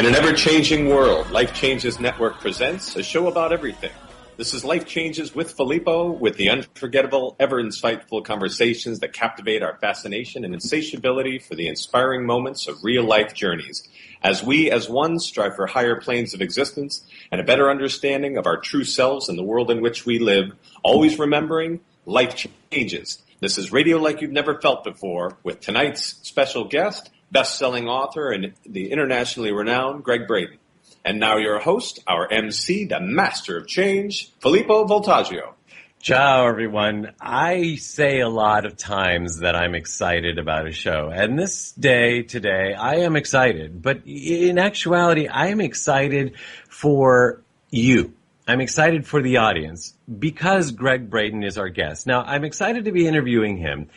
In an ever-changing world, Life Changes Network presents a show about everything. This is Life Changes with Filippo, with the unforgettable, ever-insightful conversations that captivate our fascination and insatiability for the inspiring moments of real-life journeys, as we, as one, strive for higher planes of existence and a better understanding of our true selves and the world in which we live, always remembering life changes. This is radio like you've never felt before, with tonight's special guest, best-selling author and the internationally renowned Gregg Braden. And now your host, our MC, the master of change, Filippo Voltaggio. Ciao, everyone. I say a lot of times that I'm excited about a show. And this day, today, I am excited. But in actuality, I am excited for you. I'm excited for the audience because Gregg Braden is our guest. Now, I'm excited to be interviewing him,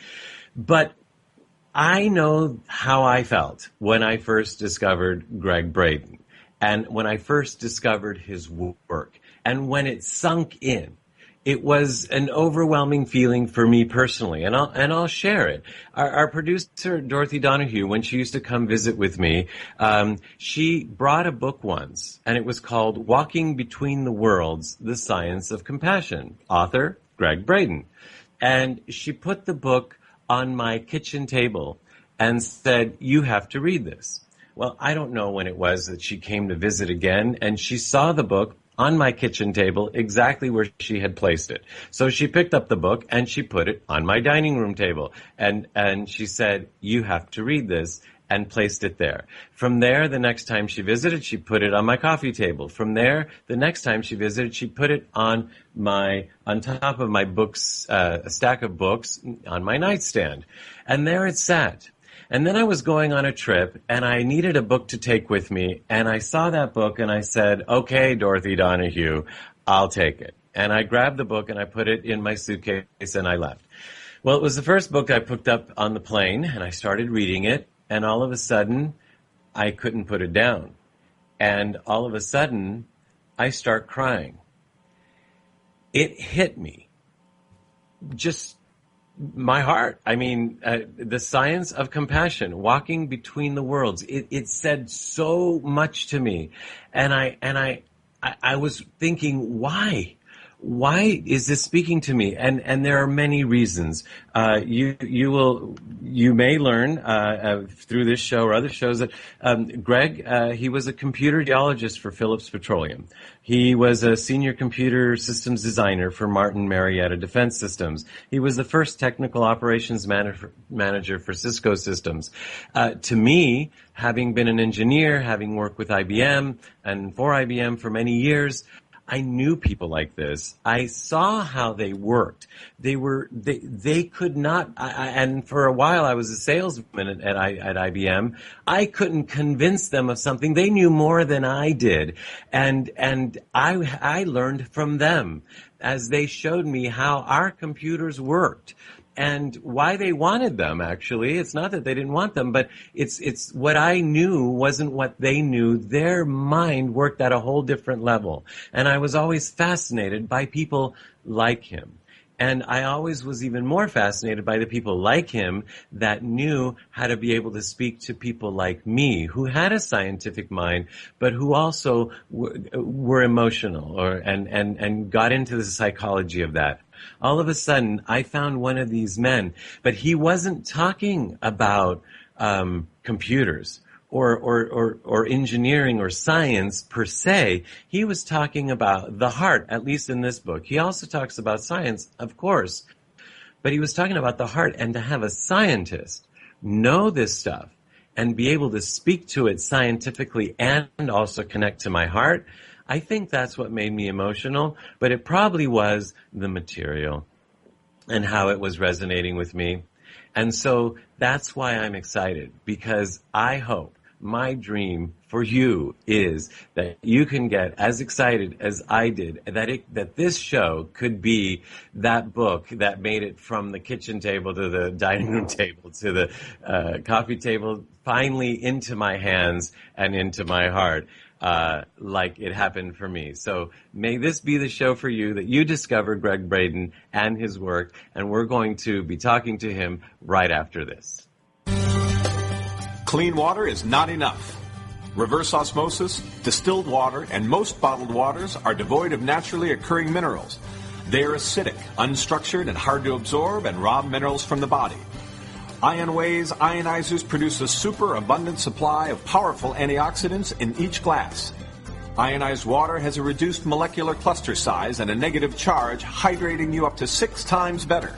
but I know how I felt when I first discovered Gregg Braden and when I first discovered his work. And when it sunk in, it was an overwhelming feeling for me personally, and I'll share it. Our producer, Dorothy Donahue, when she used to come visit with me, she brought a book once, and it was called Walking Between the Worlds, The Science of Compassion, author Gregg Braden. And she put the book on my kitchen table and said, "You have to read this." Well, I don't know when it was that she came to visit again, and she saw the book on my kitchen table exactly where she had placed it. So she picked up the book and she put it on my dining room table. And she said, "You have to read this," and placed it there. From there, the next time she visited, she put it on my coffee table. From there, the next time she visited, she put it on top of my books, a stack of books on my nightstand. And there it sat. And then I was going on a trip, and I needed a book to take with me, and I saw that book, and I said, "Okay, Dorothy Donahue, I'll take it." And I grabbed the book, and I put it in my suitcase, and I left. Well, it was the first book I picked up on the plane, and I started reading it, and all of a sudden, I couldn't put it down. And all of a sudden, I start crying. It hit me. Just my heart. I mean, the science of compassion, walking between the worlds. It said so much to me, and I was thinking, why? Why is this speaking to me? And there are many reasons. You may learn through this show or other shows that Gregg, he was a computer geologist for Phillips Petroleum. He was a senior computer systems designer for Martin Marietta Defense Systems. He was the first technical operations manager for Cisco Systems. To me, having been an engineer, having worked with IBM and for IBM for many years, I knew people like this. I saw how they worked. They could not, and for a while I was a salesman at IBM. I couldn't convince them of something. They knew more than I did. And I learned from them as they showed me how our computers worked. And why they wanted them, actually. It's not that they didn't want them, but it's what I knew wasn't what they knew. Their mind worked at a whole different level. And I was always fascinated by people like him. And I always was even more fascinated by the people like him that knew how to be able to speak to people like me, who had a scientific mind, but who also were emotional and got into the psychology of that. All of a sudden, I found one of these men, but he wasn't talking about computers or engineering or science per se. He was talking about the heart, at least in this book. He also talks about science, of course, but he was talking about the heart, and to have a scientist know this stuff and be able to speak to it scientifically and also connect to my heart, I think that's what made me emotional, but it probably was the material and how it was resonating with me. And so that's why I'm excited, because I hope, my dream for you is that you can get as excited as I did, that this show could be that book that made it from the kitchen table to the dining room table to the coffee table, finally into my hands and into my heart. Like it happened for me. So may this be the show for you, that you discover Gregg Braden and his work, and we're going to be talking to him right after this. Clean water is not enough. reverse osmosis, distilled water, and most bottled waters are devoid of naturally occurring minerals. They are acidic, unstructured, and hard to absorb and rob minerals from the body. IonWay's ionizers produce a super abundant supply of powerful antioxidants in each glass. Ionized water has a reduced molecular cluster size and a negative charge, hydrating you up to 6 times better.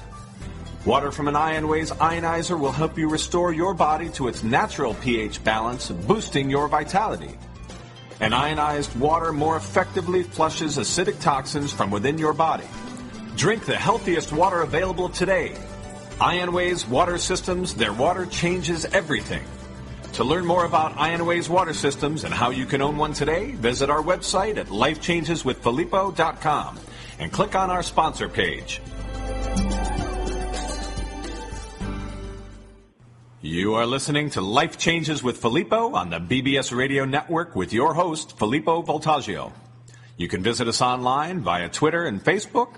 Water from an IonWay's ionizer will help you restore your body to its natural pH balance, boosting your vitality. And ionized water more effectively flushes acidic toxins from within your body. Drink the healthiest water available today. IonWay's water systems, their water changes everything. To learn more about IonWay's water systems and how you can own one today, visit our website at lifechangeswithfilippo.com and click on our sponsor page. You are listening to Life Changes with Filippo on the BBS Radio Network with your host, Filippo Voltaggio. You can visit us online via Twitter and Facebook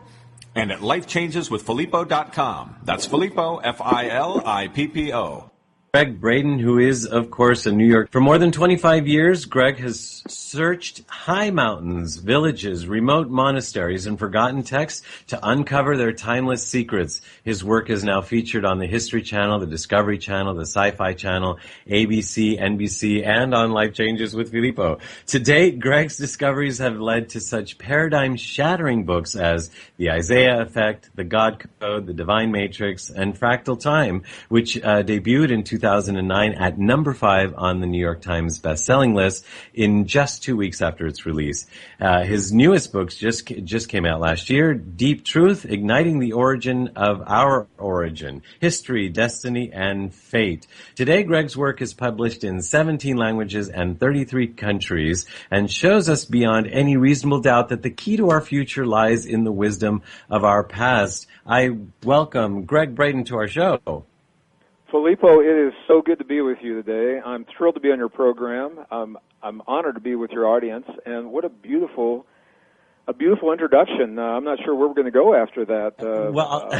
and at lifechangeswithfilippo.com. That's Filippo, Filippo. Gregg Braden, who is, of course, in New York. For more than 25 years, Gregg has searched high mountains, villages, remote monasteries, and forgotten texts to uncover their timeless secrets. His work is now featured on the History Channel, the Discovery Channel, the Sci-Fi Channel, ABC, NBC, and on Life Changes with Filippo. To date, Gregg's discoveries have led to such paradigm-shattering books as The Isaiah Effect, The God Code, The Divine Matrix, and Fractal Time, which debuted in 2009 at number 5 on the New York Times best-selling list in just 2 weeks after its release. His newest books just came out last year: Deep Truth, Igniting the Origin of Our Origin, History, Destiny, and Fate. Today, Gregg's work is published in 17 languages and 33 countries and shows us beyond any reasonable doubt that the key to our future lies in the wisdom of our past. I welcome Gregg Braden to our show. Filippo, it is so good to be with you today. I'm thrilled to be on your program. I'm honored to be with your audience, and what a beautiful introduction. I'm not sure where we're going to go after that.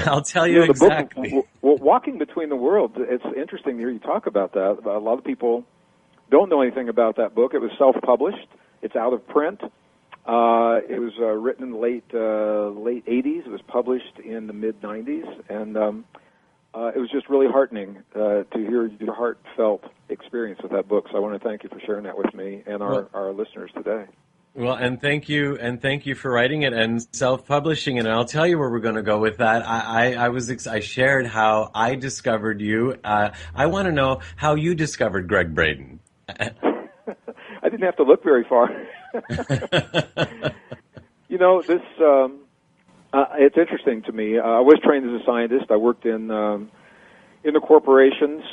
I'll tell you exactly. Book, Walking Between the Worlds. It's interesting to hear you talk about that. A lot of people don't know anything about that book. It was self-published. It's out of print. It was written in the late 80s. It was published in the mid 90s, and it was just really heartening to hear your heartfelt experience with that book. So I want to thank you for sharing that with me and our listeners today. Well, and thank you for writing it and self-publishing it. And I'll tell you where we're going to go with that. I shared how I discovered you. I want to know how you discovered Gregg Braden. I didn't have to look very far. This. It's interesting to me. I was trained as a scientist. I worked in the corporations,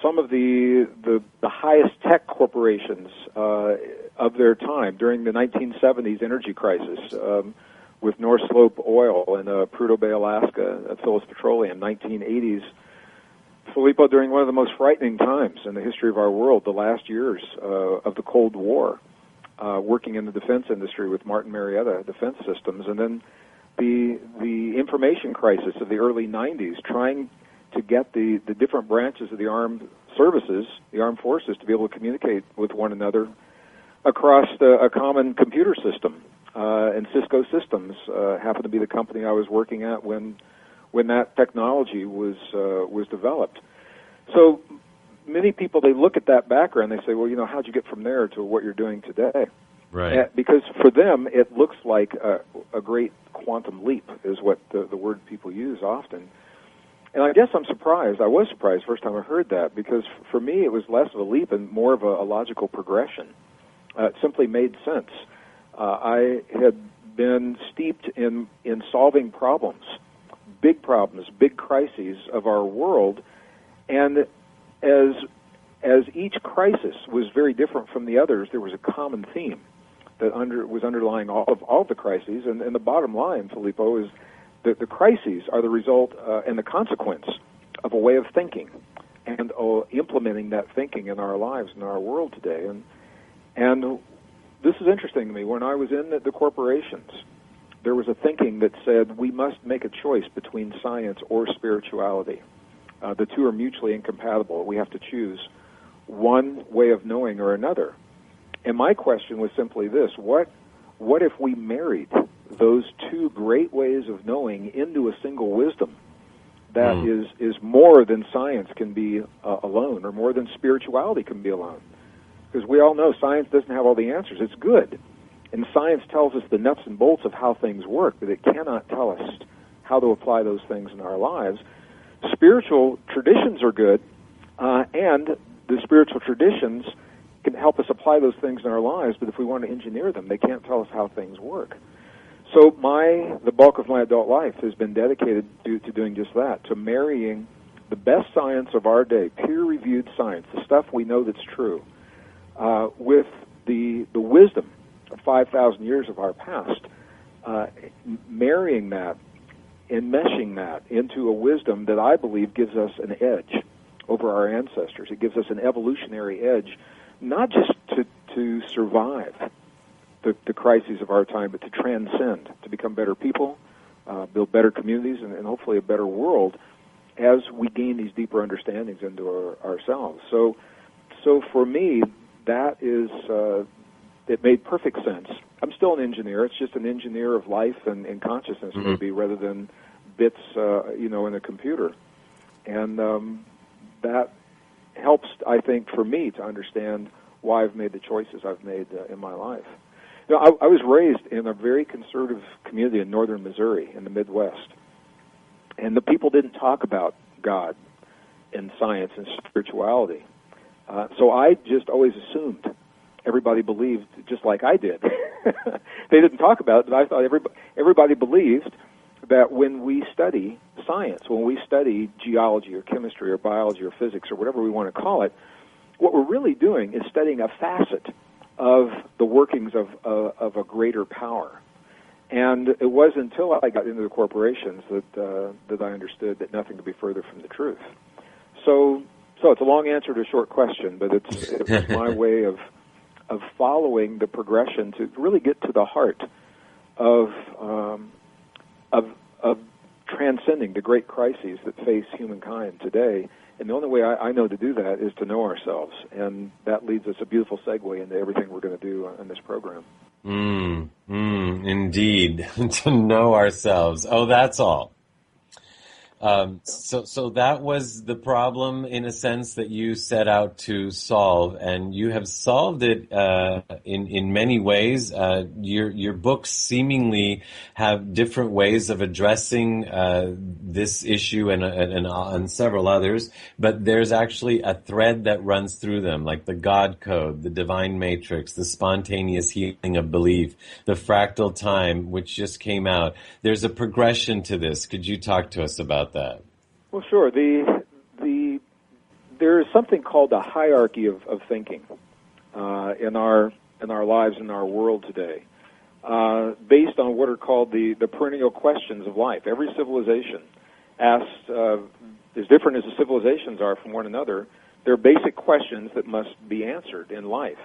some of the highest tech corporations of their time during the 1970s energy crisis, with North Slope Oil in Prudhoe Bay, Alaska, Phillips Petroleum, 1980s. Filippo, during one of the most frightening times in the history of our world, the last years of the Cold War, working in the defense industry with Martin Marietta Defense Systems, and then the information crisis of the early 90s, trying to get the different branches of the armed services, the armed forces, to be able to communicate with one another across a common computer system. And Cisco Systems happened to be the company I was working at when that technology was developed. So many people, they look at that background, they say, well, how'd you get from there to what you're doing today? Right. Because for them, it looks like a great quantum leap is what the word people use often. And I guess I'm surprised. I was surprised first time I heard that, because for me it was less of a leap and more of a logical progression. It simply made sense. I had been steeped in solving problems, big crises of our world, and as each crisis was very different from the others, there was a common theme that was underlying all of the crises. And the bottom line, Filippo, is that the crises are the result and the consequence of a way of thinking and implementing that thinking in our lives, in our world today. And this is interesting to me. When I was in the corporations, there was a thinking that said we must make a choice between science or spirituality. The two are mutually incompatible. We have to choose one way of knowing or another. And my question was simply this: what if we married those two great ways of knowing into a single wisdom that is more than science can be alone, or more than spirituality can be alone? Because we all know science doesn't have all the answers. It's good. And science tells us the nuts and bolts of how things work, but it cannot tell us how to apply those things in our lives. Spiritual traditions are good, and the spiritual traditions can help us apply those things in our lives, but if we want to engineer them, they can't tell us how things work. So the bulk of my adult life has been dedicated to doing just that, to marrying the best science of our day, peer-reviewed science, the stuff we know that's true, with the wisdom of 5,000 years of our past, marrying that and meshing that into a wisdom that I believe gives us an edge over our ancestors. It gives us an evolutionary edge, not just to survive the crises of our time, but to transcend, to become better people, build better communities, and hopefully a better world as we gain these deeper understandings into ourselves. So for me, that is, it made perfect sense. I'm still an engineer. It's just an engineer of life and consciousness, maybe, rather than bits, in a computer. And that helps, I think, for me to understand why I've made the choices I've made in my life. I was raised in a very conservative community in northern Missouri, in the Midwest. And the people didn't talk about God and science and spirituality. So I just always assumed everybody believed just like I did. They didn't talk about it, but I thought everybody believed that when we study science, when we study geology or chemistry or biology or physics or whatever we want to call it, what we're really doing is studying a facet of the workings of a greater power. And it wasn't until I got into the corporations that I understood that nothing could be further from the truth. So it's a long answer to a short question, but it was my way of following the progression to really get to the heart of transcending the great crises that face humankind today. And the only way I know to do that is to know ourselves, and that leads us a beautiful segue into everything we're going to do in this program. Indeed, to know ourselves. Oh, that's all. So that was the problem, in a sense, that you set out to solve, and you have solved it in many ways. Your books seemingly have different ways of addressing this issue and several others, but there's actually a thread that runs through them, like the God Code, the Divine Matrix, the Spontaneous Healing of Belief, the Fractal Time, which just came out. There's a progression to this. Could you talk to us about that? Well, sure. There is something called a hierarchy of thinking in our lives, in our world today, based on what are called the perennial questions of life. Every civilization asks, as different as the civilizations are from one another, there are basic questions that must be answered in life.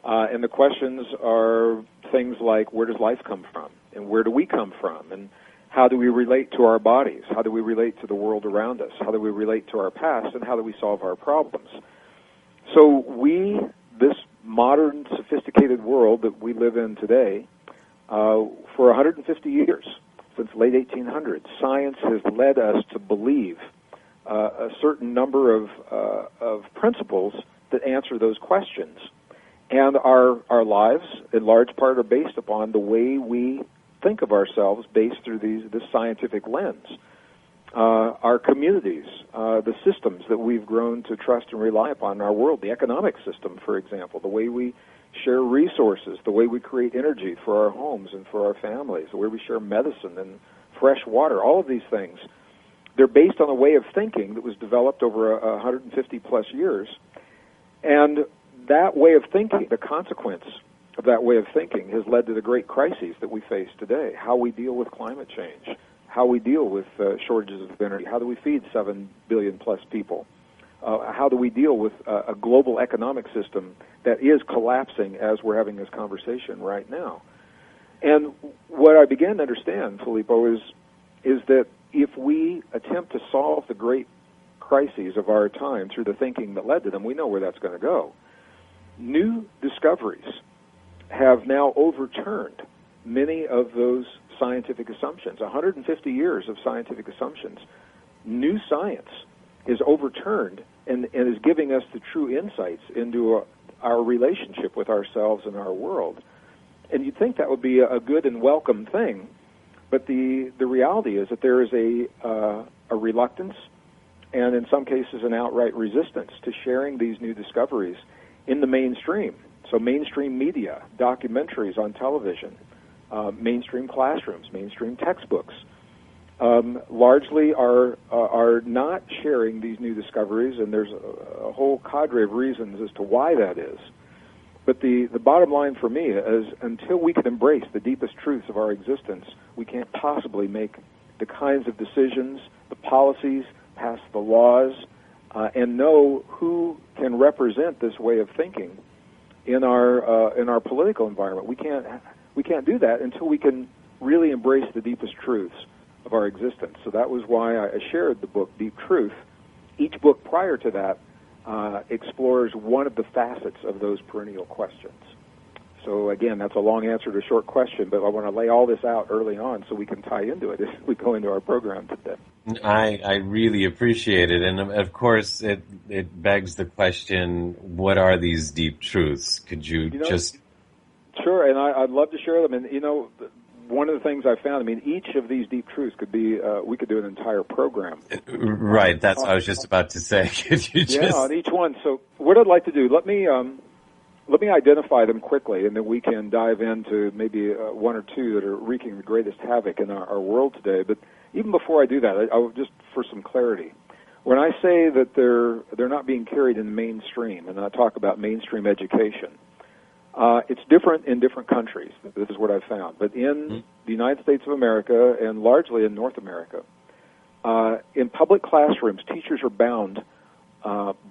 And the questions are things like, where does life come from? And where do we come from? And how do we relate to our bodies? How do we relate to the world around us? How do we relate to our past? And how do we solve our problems? So this modern, sophisticated world that we live in today, for 150 years, since late 1800s, science has led us to believe a certain number of principles that answer those questions. And our lives, in large part, are based upon the way we think of ourselves based through this scientific lens. Our communities, the systems that we've grown to trust and rely upon in our world, the economic system, for example, the way we share resources, the way we create energy for our homes and for our families, the way we share medicine and fresh water, all of these things, they're based on a way of thinking that was developed over 150-plus years. And that way of thinking, the consequence of that way of thinking has led to the great crises that we face today. How we deal with climate change, how we deal with shortages of energy, how do we feed 7 billion-plus people, how do we deal with a global economic system that is collapsing as we're having this conversation right now. And what I began to understand, Filippo, is that if we attempt to solve the great crises of our time through the thinking that led to them, we know where that's going to go. New discoveries have now overturned many of those scientific assumptions. 150 years of scientific assumptions. New science is overturned and is giving us the true insights into our relationship with ourselves and our world. And you'd think that would be a good and welcome thing, but the reality is that there is a reluctance and in some cases an outright resistance to sharing these new discoveries in the mainstream. So mainstream media, documentaries on television, mainstream classrooms, mainstream textbooks, largely are not sharing these new discoveries, and there's a whole cadre of reasons as to why that is. But the bottom line for me is until we can embrace the deepest truths of our existence, we can't possibly make the kinds of decisions, the policies, pass the laws, and know who can represent this way of thinking in our political environment. We can't do that until we can really embrace the deepest truths of our existence. So that was why I shared the book Deep Truth. Each book prior to that explores one of the facets of those perennial questions. So again, that's a long answer to a short question, but I want to lay all this out early on so we can tie into it as we go into our program today. I really appreciate it, and of course it begs the question, what are these deep truths? Could you just... Sure, and I'd love to share them. And, one of the things I found, each of these deep truths could be, we could do an entire program. Right, that's what I was just about to say. Could you just... Yeah, on each one. So what I'd like to do, let me identify them quickly, and then we can dive into maybe one or two that are wreaking the greatest havoc in our world today. But even before I do that, I just for some clarity, when I say that they're not being carried in the mainstream, and I talk about mainstream education, it's different in different countries. This is what I've found. But in the United States of America, and largely in North America, in public classrooms, teachers are bound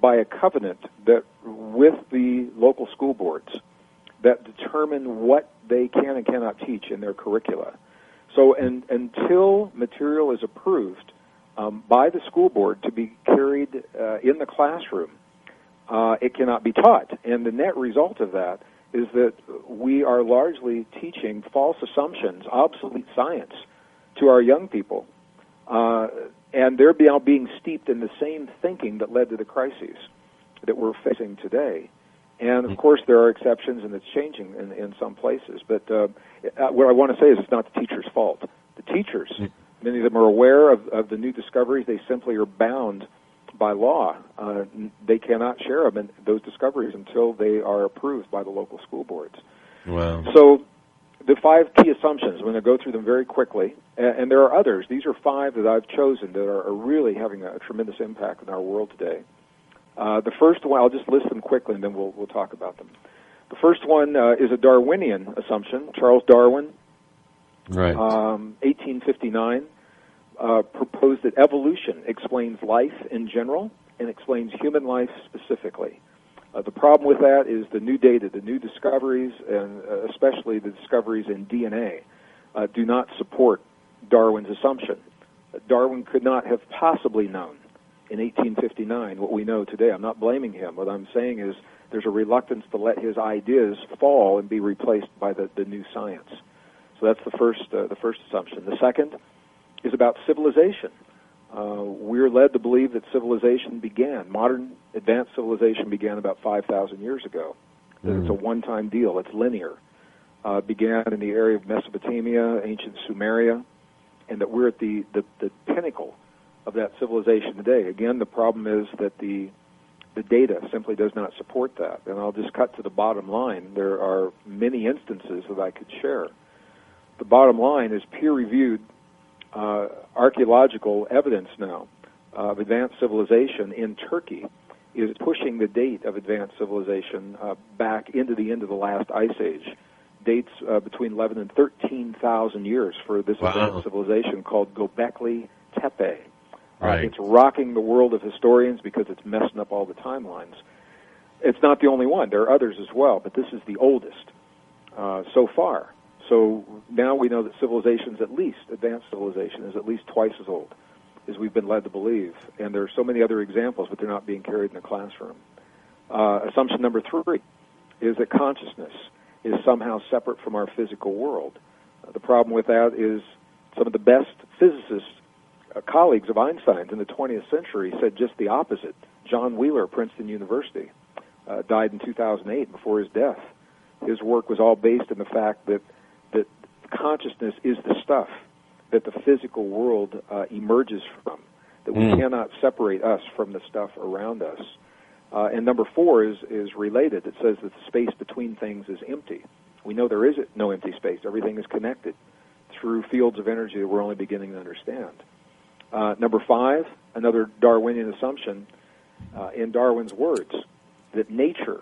by a covenant that with the local school boards that determine what they can and cannot teach in their curricula. So until material is approved by the school board to be carried in the classroom, it cannot be taught. And the net result of that is that we are largely teaching false assumptions, obsolete science, to our young people. And they're now being steeped in the same thinking that led to the crises that we're facing today. And, of course, there are exceptions, and it's changing in some places. But what I want to say is it's not the teacher's fault. The teachers, many of them are aware of the new discoveries. They simply are bound by law. They cannot share them, those discoveries, until they are approved by the local school boards. Wow. So the 5 key assumptions, I'm going to go through them very quickly, and there are others. These are 5 that I've chosen that are really having a tremendous impact in our world today. The first one, I'll just list them quickly, and then we'll talk about them. The first one is a Darwinian assumption. Charles Darwin, right, 1859, proposed that evolution explains life in general and explains human life specifically. The problem with that is the new data, the new discoveries, and especially the discoveries in DNA, do not support Darwin's assumption. Darwin could not have possibly known in 1859 what we know today. I'm not blaming him. What I'm saying is there's a reluctance to let his ideas fall and be replaced by the new science. So that's the first assumption. The second is about civilization. We're led to believe that civilization began, modern advanced civilization began about 5,000 years ago. That it's a one-time deal. It's linear. Began in the area of Mesopotamia, ancient Sumeria, and that we're at the pinnacle of that civilization today. Again, the problem is that the data simply does not support that. And I'll just cut to the bottom line. There are many instances that I could share. The bottom line is peer-reviewed archaeological evidence now of advanced civilization in Turkey is pushing the date of advanced civilization back into the end of the last ice age. Dates between 11 and 13,000 years for this advanced civilization called Göbekli Tepe. Right. It's rocking the world of historians because it's messing up all the timelines. It's not the only one. There are others as well, but this is the oldest so far. So now we know that advanced civilization is at least twice as old as we've been led to believe. And there are so many other examples, but they're not being carried in the classroom. Assumption number 3 is that consciousness is somehow separate from our physical world. The problem with that is some of the best physicists, colleagues of Einstein's in the 20th century, said just the opposite. John Wheeler, Princeton University, died in 2008 before his death. His work was all based on the fact that consciousness is the stuff that the physical world emerges from, that we cannot separate us from the stuff around us. And number 4 is related. It says that the space between things is empty. We know there is no empty space. Everything is connected through fields of energy that we're only beginning to understand. Number 5, another Darwinian assumption, in Darwin's words, that nature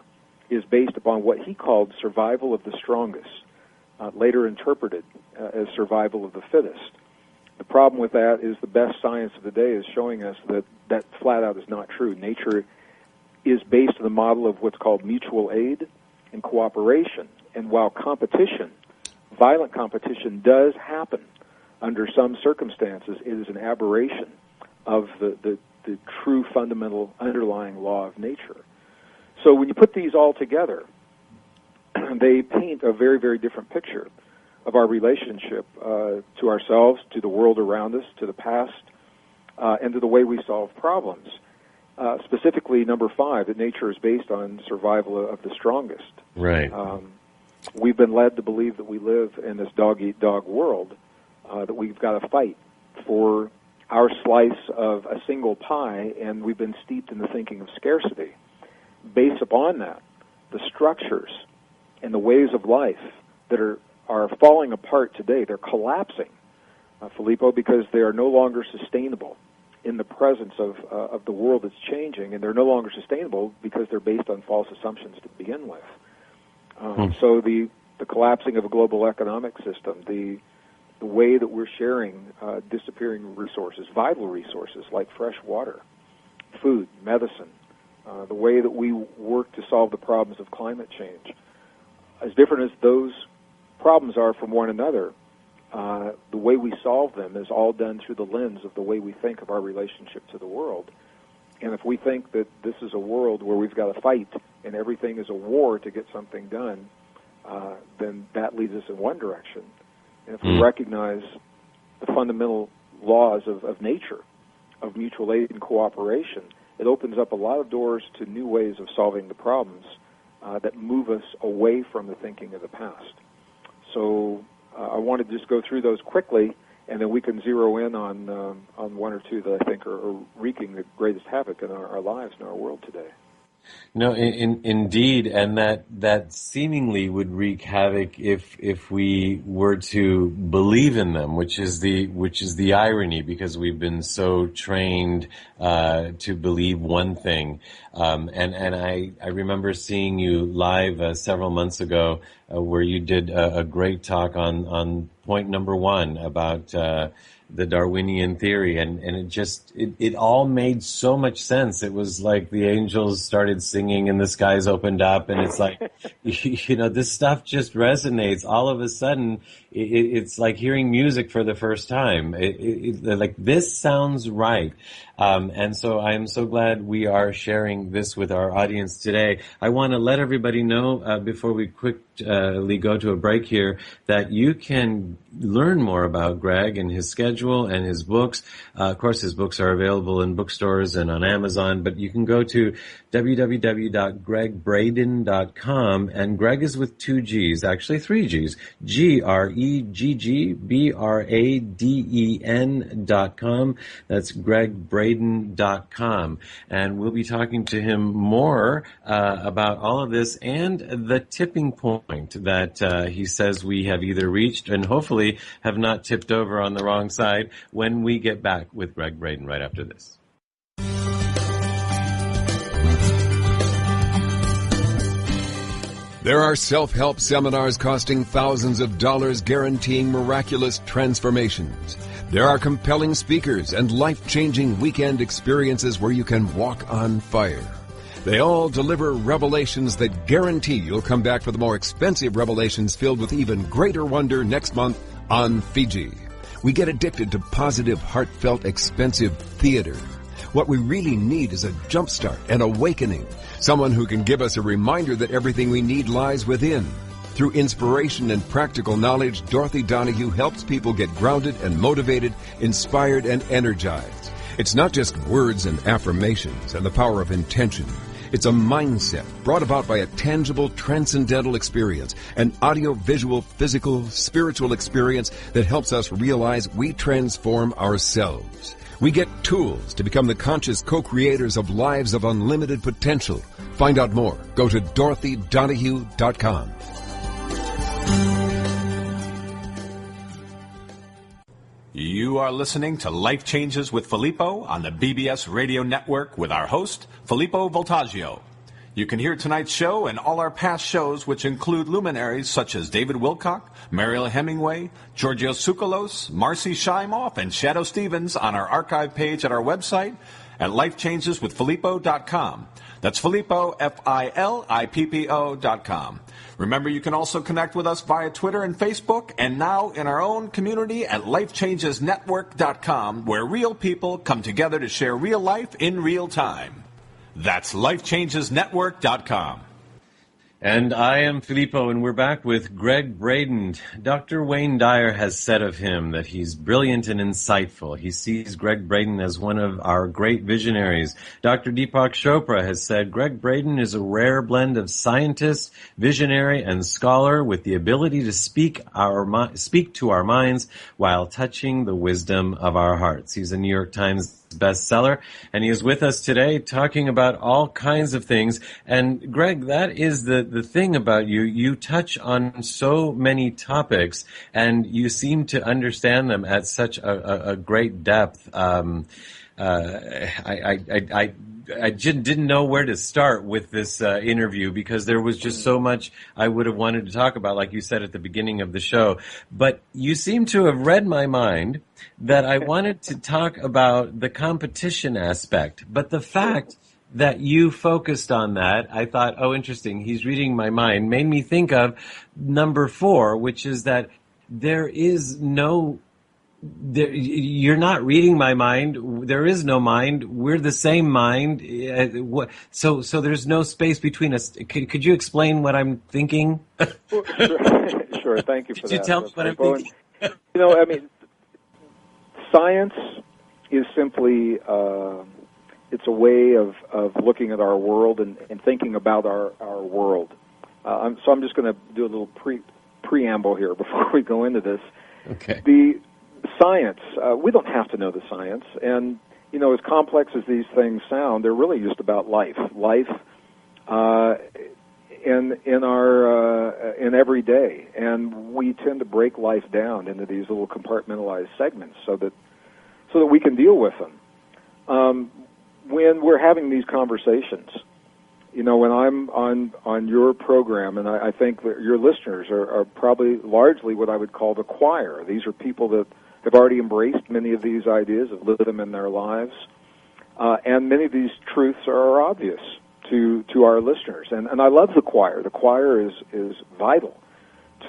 is based upon what he called survival of the strongest, later interpreted as survival of the fittest. The problem with that is the best science of the day is showing us that flat out is not true. Nature is based on the model of what's called mutual aid and cooperation. And while competition, violent competition, does happen under some circumstances, it is an aberration of the true fundamental underlying law of nature. So when you put these all together, they paint a very, very different picture of our relationship to ourselves, to the world around us, to the past, and to the way we solve problems. Specifically, number 5, that nature is based on survival of the strongest. Right. We've been led to believe that we live in this dog-eat-dog world, that we've got to fight for our slice of a single pie, and we've been steeped in the thinking of scarcity. Based upon that, the structures and the ways of life that are falling apart today, they're collapsing, Filippo, because they are no longer sustainable in the presence of the world that's changing, and they're no longer sustainable because they're based on false assumptions to begin with. So the collapsing of a global economic system, the way that we're sharing disappearing resources, vital resources like fresh water, food, medicine, the way that we work to solve the problems of climate change, as different as those problems are from one another, the way we solve them is all done through the lens of the way we think of our relationship to the world. And if we think that this is a world where we've got to fight and everything is a war to get something done, then that leads us in one direction. And if we recognize the fundamental laws of nature, of mutual aid and cooperation, it opens up a lot of doors to new ways of solving the problems that move us away from the thinking of the past. So I wanted to just go through those quickly, and then we can zero in on one or two that I think are wreaking the greatest havoc in our lives and our world today. No, indeed, and that seemingly would wreak havoc if we were to believe in them, which is the irony, because we've been so trained to believe one thing. And I remember seeing you live several months ago, where you did a great talk on point number 1 about the Darwinian theory, and it all made so much sense. It was like the angels started singing and the skies opened up, and it's like, this stuff just resonates. All of a sudden, it's like hearing music for the first time. Like, this sounds right. And so I am so glad we are sharing this with our audience today. I want to let everybody know, before we quickly go to a break here, that you can learn more about Gregg and his schedule and his books. Of course, his books are available in bookstores and on Amazon, but you can go to www.greggbraden.com, and Gregg is with 2 G's, actually 3 G's, GreggBraden.com. That's GreggBraden.com. And we'll be talking to him more about all of this and the tipping point that he says we have either reached and hopefully have not tipped over on the wrong side when we get back with Gregg Braden right after this. There are self-help seminars costing thousands of dollars guaranteeing miraculous transformations. There are compelling speakers and life-changing weekend experiences where you can walk on fire. They all deliver revelations that guarantee you'll come back for the more expensive revelations filled with even greater wonder next month on Fiji. We get addicted to positive, heartfelt, expensive theater. What we really need is a jumpstart, an awakening, someone who can give us a reminder that everything we need lies within. Through inspiration and practical knowledge, Dorothy Donahue helps people get grounded and motivated, inspired and energized. It's not just words and affirmations and the power of intention. It's a mindset brought about by a tangible, transcendental experience, an audio-visual, physical, spiritual experience that helps us realize we transform ourselves. We get tools to become the conscious co-creators of lives of unlimited potential. Find out more. Go to DorothyDonahue.com. You are listening to Life Changes with Filippo on the BBS Radio Network with our host, Filippo Voltaggio. You can hear tonight's show and all our past shows, which include luminaries such as David Wilcock, Mariel Hemingway, Georgios Tsoukalos, Marcy Shimoff, and Shadow Stevens on our archive page at our website at lifechangeswithfilippo.com. That's Filippo, Filippo.com. Remember, you can also connect with us via Twitter and Facebook, and now in our own community at lifechangesnetwork.com, where real people come together to share real life in real time. That's lifechangesnetwork.com. And I am Filippo, and we're back with Gregg Braden. Dr. Wayne Dyer has said of him that he's brilliant and insightful. He sees Gregg Braden as one of our great visionaries. Dr. Deepak Chopra has said Gregg Braden is a rare blend of scientist, visionary, and scholar with the ability to speak to our minds while touching the wisdom of our hearts. He's a New York Times bestseller, and he is with us today talking about all kinds of things. And Gregg, that is the thing about you. You touch on so many topics, and you seem to understand them at such a great depth. I didn't know where to start with this interview because there was just so much I would have wanted to talk about, like you said at the beginning of the show. But you seem to have read my mind that I wanted to talk about the competition aspect. But the fact that you focused on that, I thought, oh, interesting, he's reading my mind, made me think of number 4, which is that there is no... you're not reading my mind. There is no mind. We're the same mind. So there's no space between us. Could you explain what I'm thinking? Sure. Thank you for that. Could you tell me what I'm thinking? Science is simply it's a way of looking at our world and thinking about our world. So I'm just going to do a little preamble here before we go into this. Okay. The science, we don't have to know the science, and as complex as these things sound, they're really just about life in every day, and we tend to break life down into these little compartmentalized segments so that we can deal with them. When we're having these conversations, when I'm on your program, and I think that your listeners are probably largely what I would call the choir. These are people that have already embraced many of these ideas, have lived them in their lives, and many of these truths are obvious to our listeners. And I love the choir. The choir is vital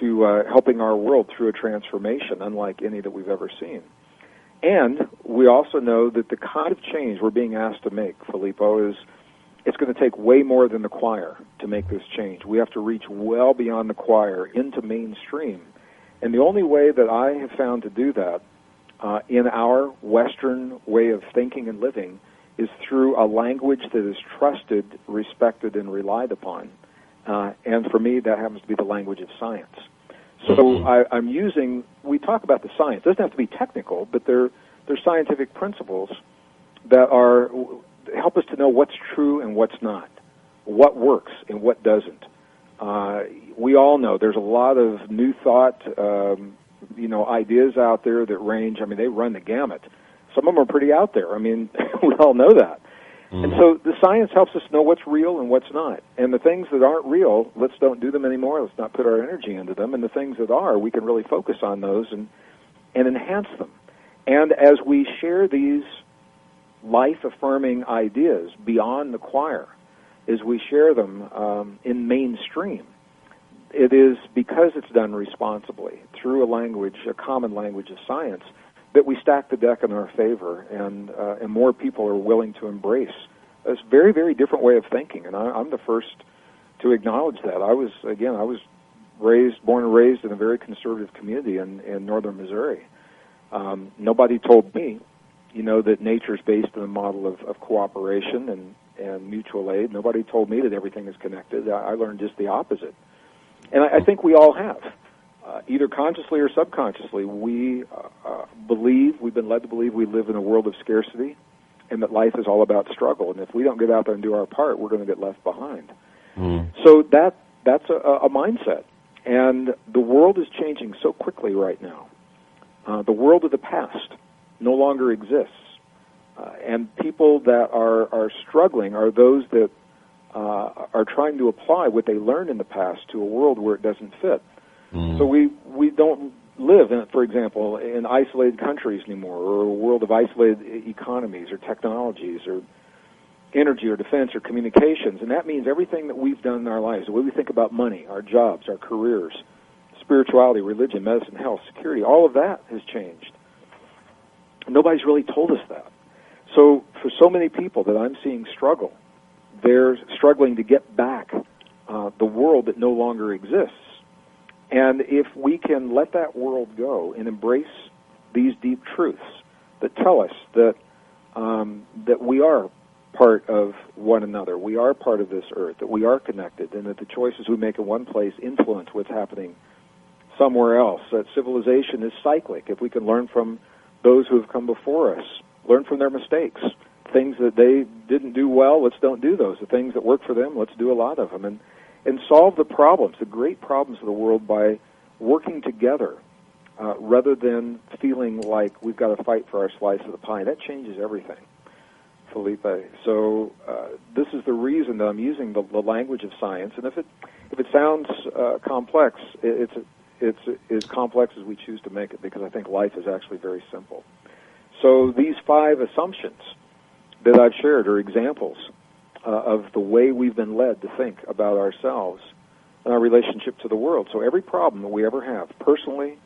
to helping our world through a transformation unlike any that we've ever seen. And we also know that the kind of change we're being asked to make, Filippo, it's going to take way more than the choir to make this change. We have to reach well beyond the choir into mainstream. And the only way that I have found to do that in our Western way of thinking and living is through a language that is trusted, respected, and relied upon. And for me, that happens to be the language of science. So I'm using, we talk about the science. It doesn't have to be technical, but they're scientific principles that help us to know what's true and what's not, what works and what doesn't. We all know there's a lot of new thought, ideas out there that range. I mean, they run the gamut. Some of them are pretty out there. I mean, we all know that. And so the science helps us know what's real and what's not. And the things that aren't real, let's don't do them anymore. Let's not put our energy into them. And the things that are, we can really focus on those and enhance them. And as we share these life-affirming ideas beyond the choir, as we share them in mainstream, it is because it's done responsibly through a language, a common language of science, that we stack the deck in our favor, and more people are willing to embrace this very, very different way of thinking. And I'm the first to acknowledge that. I was born and raised in a very conservative community in northern Missouri. Nobody told me, that nature's based on a model of cooperation and mutual aid. Nobody told me that everything is connected. I learned just the opposite. And I think we all have. Either consciously or subconsciously, we've been led to believe we live in a world of scarcity and that life is all about struggle. And if we don't get out there and do our part, we're going to get left behind. So that's a mindset. And the world is changing so quickly right now. The world of the past no longer exists. And people that are struggling are those that are trying to apply what they learned in the past to a world where it doesn't fit. So we don't live, for example, in isolated countries anymore, or a world of isolated economies or technologies or energy or defense or communications. And that means everything that we've done in our lives, the way we think about money, our jobs, our careers, spirituality, religion, medicine, health, security, all of that has changed. Nobody's really told us that. So for so many people that I'm seeing struggle, they're struggling to get back the world that no longer exists. And if we can let that world go and embrace these deep truths that tell us that we are part of one another, we are part of this earth, that we are connected, and that the choices we make in one place influence what's happening somewhere else, that civilization is cyclic. If we can learn from those who have come before us, learn from their mistakes, things that they didn't do well, let's don't do those. The things that work for them, let's do a lot of them. And solve the problems, the great problems of the world, by working together rather than feeling like we've got to fight for our slice of the pie. That changes everything, Felipe. So this is the reason that I'm using the language of science. And if it sounds complex, it's as complex as we choose to make it, because I think life is actually very simple. So these 5 assumptions that I've shared are examples of the way we've been led to think about ourselves and our relationship to the world. So every problem that we ever have, personally,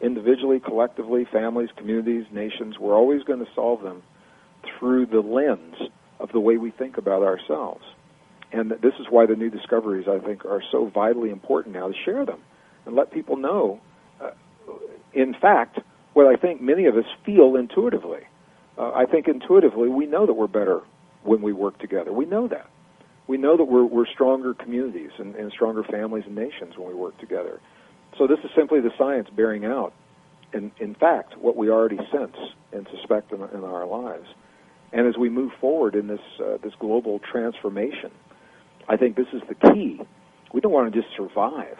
individually, collectively, families, communities, nations, we're always going to solve them through the lens of the way we think about ourselves. And this is why the new discoveries, I think, are so vitally important now, to share them and let people know, in fact, what I think many of us feel intuitively. I think intuitively we know that we're better when we work together. We know that. We know that we're stronger communities and stronger families and nations when we work together. So this is simply the science bearing out, in fact, what we already sense and suspect in our lives. And as we move forward in this global transformation, I think this is the key. We don't want to just survive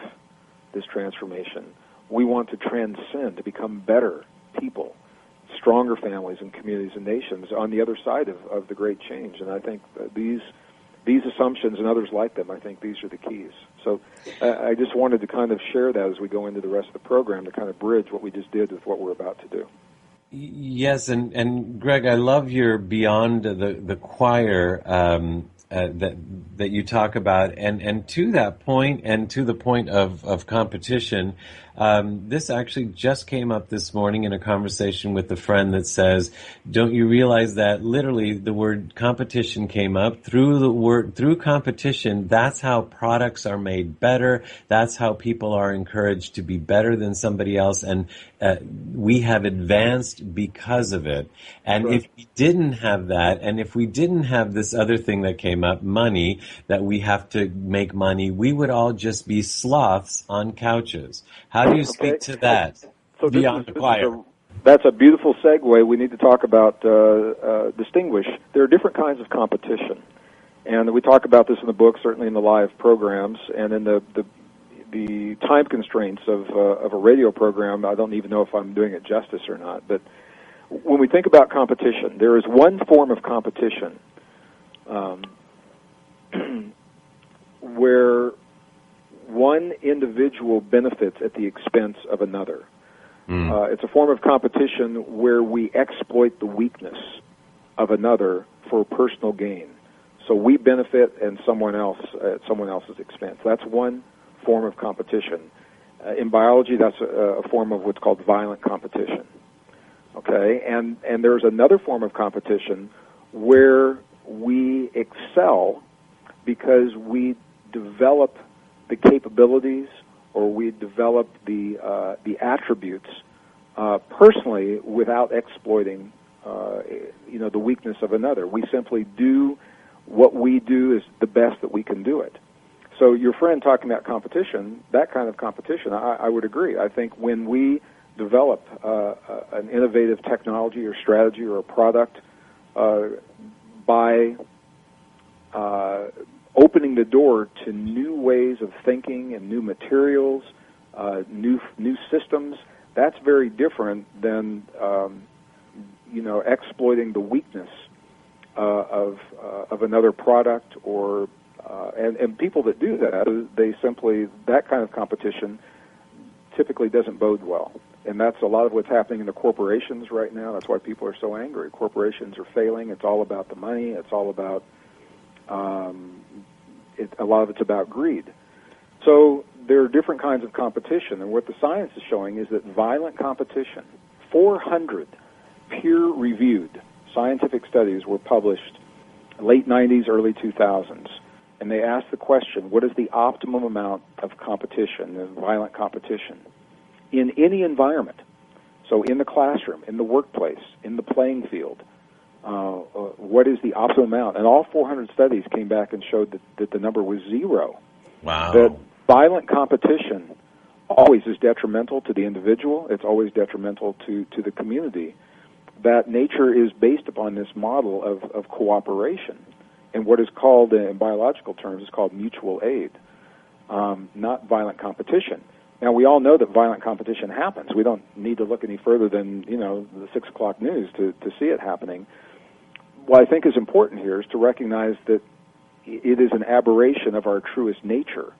this transformation. We want to transcend, to become better people, stronger families and communities and nations on the other side of the great change. And I think these assumptions and others like them, I think these are the keys. So I just wanted to kind of share that as we go into the rest of the program, to kind of bridge what we just did with what we're about to do. Yes, and Gregg, I love your beyond the choir that you talk about, and to that point, and to the point of competition. This actually just came up this morning in a conversation with a friend that says, don't you realize that literally the word competition came up? Through competition, that's how products are made better. That's how people are encouraged to be better than somebody else. And we have advanced because of it. And right. If we didn't have that, and if we didn't have this other thing that came up, money, that we have to make money, we would all just be sloths on couches. How do you speak to that? So beyond the choir. That's a beautiful segue. We need to talk about distinguish. There are different kinds of competition, and we talk about this in the book, certainly in the live programs, and in the time constraints of a radio program. I don't even know if I'm doing it justice or not. But when we think about competition, there is one form of competition where one individual benefits at the expense of another. It's a form of competition where we exploit the weakness of another for personal gain. So we benefit and someone else at someone else's expense. That's one form of competition. In biology, that's a form of what's called violent competition. Okay, and there's another form of competition where we excel because we develop the capabilities or we develop the attributes personally without exploiting the weakness of another. We simply do what we do is the best that we can do it. So your friend talking about competition, that kind of competition, I would agree. I think when we develop an innovative technology or strategy or a product by opening the door to new ways of thinking and new materials, new systems, that's very different than exploiting the weakness of another product or and people that do that kind of competition typically doesn't bode well. And that's a lot of what's happening in the corporations right now. That's why people are so angry. Corporations are failing. It's all about the money. It's all about, a lot of it's about greed. So there are different kinds of competition. And what the science is showing is that violent competition, 400 peer-reviewed scientific studies were published late 90s, early 2000s. And they asked the question, what is the optimum amount of competition, of violent competition, in any environment? So in the classroom, in the workplace, in the playing field, what is the optimum amount? And all 400 studies came back and showed that the number was 0. Wow. That violent competition always is detrimental to the individual. It's always detrimental to the community. That nature is based upon this model of cooperation. And what is called, in biological terms, is called mutual aid, not violent competition. Now, we all know that violent competition happens. We don't need to look any further than, the 6 o'clock news to see it happening. What I think is important here is to recognize that it is an aberration of our truest nature,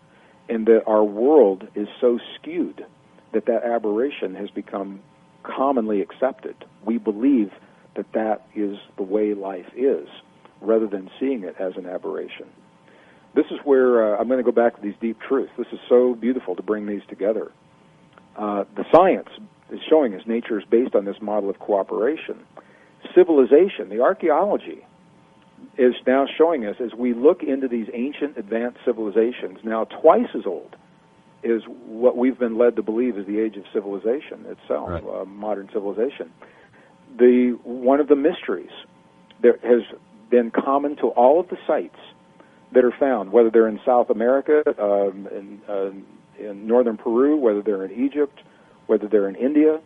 and that our world is so skewed that aberration has become commonly accepted. We believe that is the way life is, rather than seeing it as an aberration. This is where I'm going to go back to these deep truths. This is so beautiful to bring these together. The science is showing us nature is based on this model of cooperation. Civilization, the archaeology, is now showing us, as we look into these ancient advanced civilizations, now twice as old is what we've been led to believe is the age of civilization itself, right. Modern civilization. One of the mysteries that has been common to all of the sites that are found, whether they're in South America, in northern Peru, whether they're in Egypt, whether they're in India,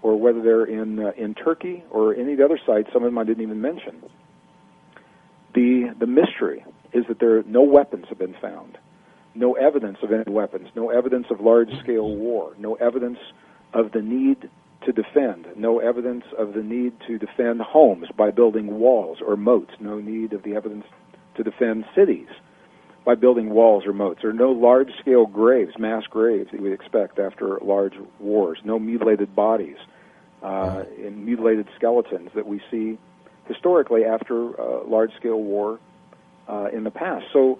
or whether they're in Turkey, or any of the other sites, some of them I didn't even mention. The mystery is that no weapons have been found, no evidence of any weapons, no evidence of large-scale war, no evidence of the need to defend, no evidence of the need to defend homes by building walls or moats, no need of the evidence to defend cities by building walls or moats. There are no large-scale graves, mass graves that you would expect after large wars, no mutilated bodies and mutilated skeletons that we see historically after large-scale war in the past. So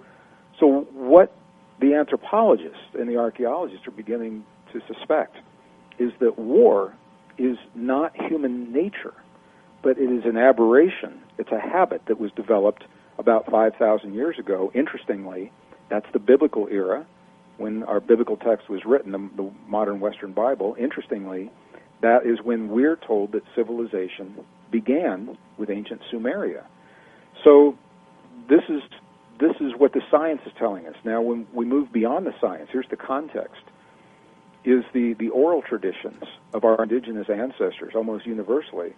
what the anthropologists and the archaeologists are beginning to suspect is that war is not human nature, but it is an aberration. It's a habit that was developed about 5,000 years ago. Interestingly, that's the biblical era, when our biblical text was written, the modern Western Bible. Interestingly, that is when we're told that civilization began with ancient Sumeria. So this is what the science is telling us. Now, when we move beyond the science, here's the context, is the oral traditions of our indigenous ancestors, almost universally,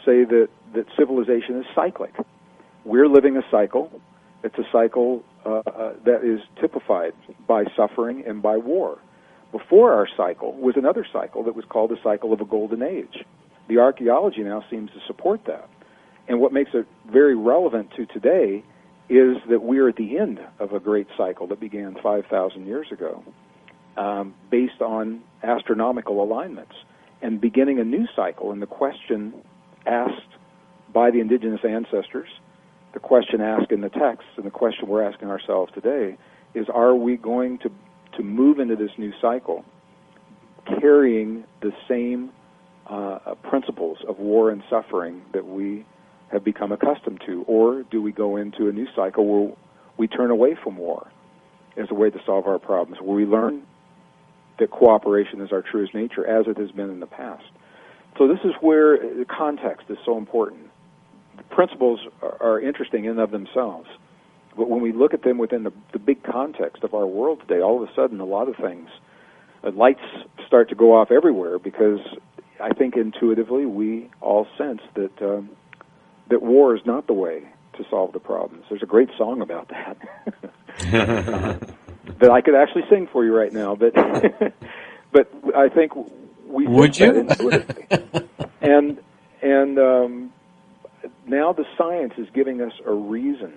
say that civilization is cyclic. We're living a cycle. It's a cycle that is typified by suffering and by war. Before our cycle was another cycle that was called the cycle of a golden age. The archaeology now seems to support that. And what makes it very relevant to today is that we're at the end of a great cycle that began 5,000 years ago, based on astronomical alignments, and beginning a new cycle. And the question asked by the indigenous ancestors, the question asked in the text, and the question we're asking ourselves today is, are we going to to move into this new cycle carrying the same principles of war and suffering that we have become accustomed to? Or do we go into a new cycle where we turn away from war as a way to solve our problems, where we learn that cooperation is our truest nature, as it has been in the past? So this is where the context is so important. The principles are interesting in and of themselves, but when we look at them within the big context of our world today, all of a sudden a lot of things, lights start to go off everywhere, because I think intuitively we all sense that that war is not the way to solve the problems. There's a great song about that that I could actually sing for you right now, but but I think we would you? Intuitively. and now the science is giving us a reason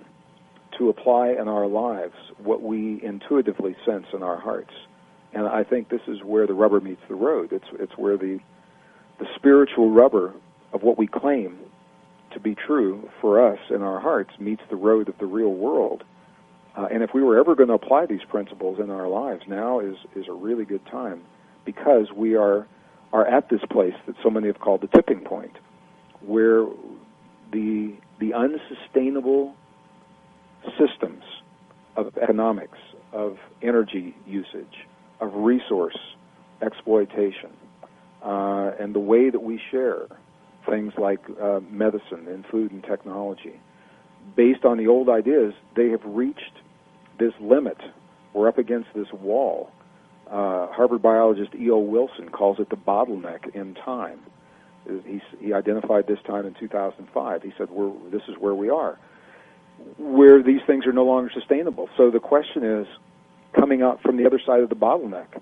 to apply in our lives what we intuitively sense in our hearts. And I think this is where the rubber meets the road. It's where the spiritual rubber of what we claim to be true for us in our hearts meets the road of the real world. And if we were ever going to apply these principles in our lives, now is a really good time, because we are at this place that so many have called the tipping point, where the unsustainable systems of economics, of energy usage, of resource exploitation, and the way that we share things like medicine and food and technology, based on the old ideas, they have reached this limit. We're up against this wall. Harvard biologist E.O. Wilson calls it the bottleneck in time. He identified this time in 2005. He said, this is where we are, where these things are no longer sustainable. So the question is, coming out from the other side of the bottleneck,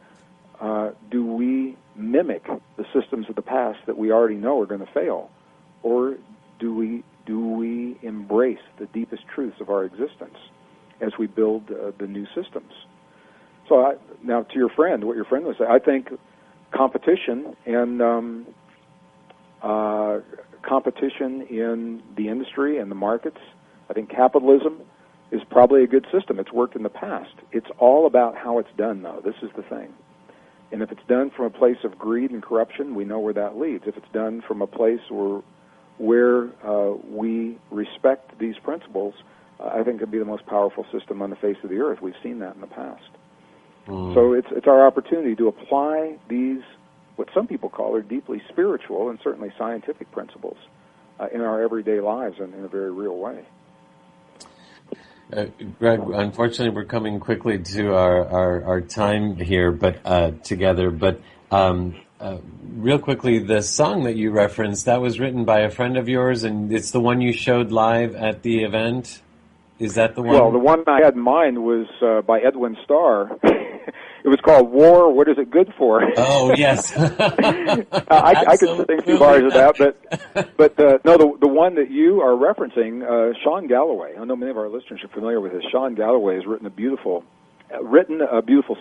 do we mimic the systems of the past that we already know are going to fail, or do we embrace the deepest truths of our existence as we build the new systems? So now to your friend, what your friend was saying, I think competition and competition in the industry and the markets, I think capitalism is probably a good system. It's worked in the past. It's all about how it's done, though. This is the thing. And if it's done from a place of greed and corruption, we know where that leads. If it's done from a place where we respect these principles, I think it would be the most powerful system on the face of the earth. We've seen that in the past. So it's our opportunity to apply these, what some people call are deeply spiritual and certainly scientific principles, in our everyday lives and in a very real way. Gregg, unfortunately, we're coming quickly to our time here, but together. But real quickly, the song that you referenced, that was written by a friend of yours, and it's the one you showed live at the event. Is that the one? Well, the one I had in mind was by Edwin Starr. It was called War, What Is It Good For? Oh, yes. I could sing a few bars of that, but no, the one that you are referencing, Sean Galloway. I know many of our listeners are familiar with this. Sean Galloway has written a beautiful